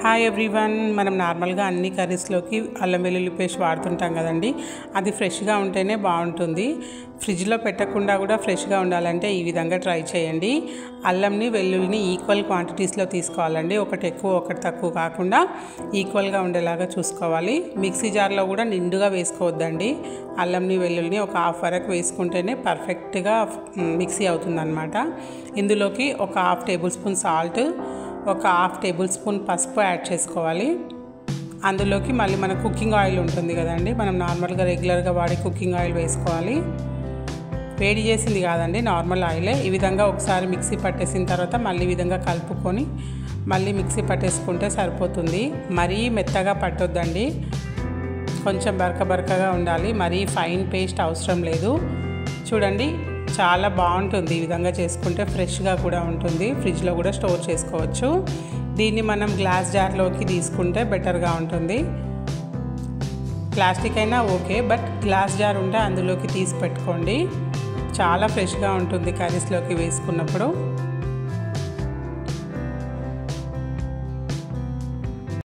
Hi everyone, మనం నార్మల్గా అన్ని కర్రీస్లోకి అల్లం వెల్లుల్లి పేస్ట్ వాడుతుంటాం కదండి. అది ఫ్రెష్గా ఉంటేనే బాగుంటుంది. ఫ్రిడ్జ్లో పెట్టకుండా కూడా ఫ్రెష్గా ఉండాలంటే ఈ విధంగా ట్రై చేయండి. అల్లంని వెల్లుల్లిని ఈక్వల్ క్వాంటిటీస్లో తీసుకోవాలండి. ఒకటి ఎక్కువ ఒకటి తక్కువ కాకుండా ఈక్వల్గా ఉండేలాగా చూసుకోవాలి. మిక్సీ జార్లో కూడా నిండుగా వేసుకోవద్దండి. అల్లంని వెల్లుల్లిని ఒక హాఫ్ వరకు వేసుకుంటేనే పర్ఫెక్ట్గా మిక్సీ అవుతుందన్నమాట. ఇందులోకి ఒక హాఫ్ టేబుల్ స్పూన్ సాల్ట్, ఒక హాఫ్ టేబుల్ స్పూన్ పసుపు యాడ్ చేసుకోవాలి. అందులోకి మళ్ళీ మన కుకింగ్ ఆయిల్ ఉంటుంది కదండి, మనం నార్మల్గా రెగ్యులర్గా వాడే కుకింగ్ ఆయిల్ వేసుకోవాలి. వేడి చేసింది కాదండి, నార్మల్ ఆయిలే. ఈ విధంగా ఒకసారి మిక్సీ పట్టేసిన తర్వాత మళ్ళీ ఈ విధంగా కలుపుకొని మళ్ళీ మిక్సీ పట్టేసుకుంటే సరిపోతుంది. మరీ మెత్తగా పట్టొద్దండి, కొంచెం బరకగా ఉండాలి. మరీ ఫైన్ పేస్ట్ అవసరం లేదు. చూడండి, చాలా బాగుంటుంది. ఈ విధంగా చేసుకుంటే ఫ్రెష్గా కూడా ఉంటుంది. ఫ్రిడ్జ్లో కూడా స్టోర్ చేసుకోవచ్చు. దీన్ని మనం గ్లాస్ జార్లోకి తీసుకుంటే బెటర్గా ఉంటుంది. ప్లాస్టిక్ అయినా ఓకే, బట్ గ్లాస్ జార్ ఉంటే అందులోకి తీసి పెట్టుకోండి. చాలా ఫ్రెష్గా ఉంటుంది కర్రీస్లోకి వేసుకున్నప్పుడు.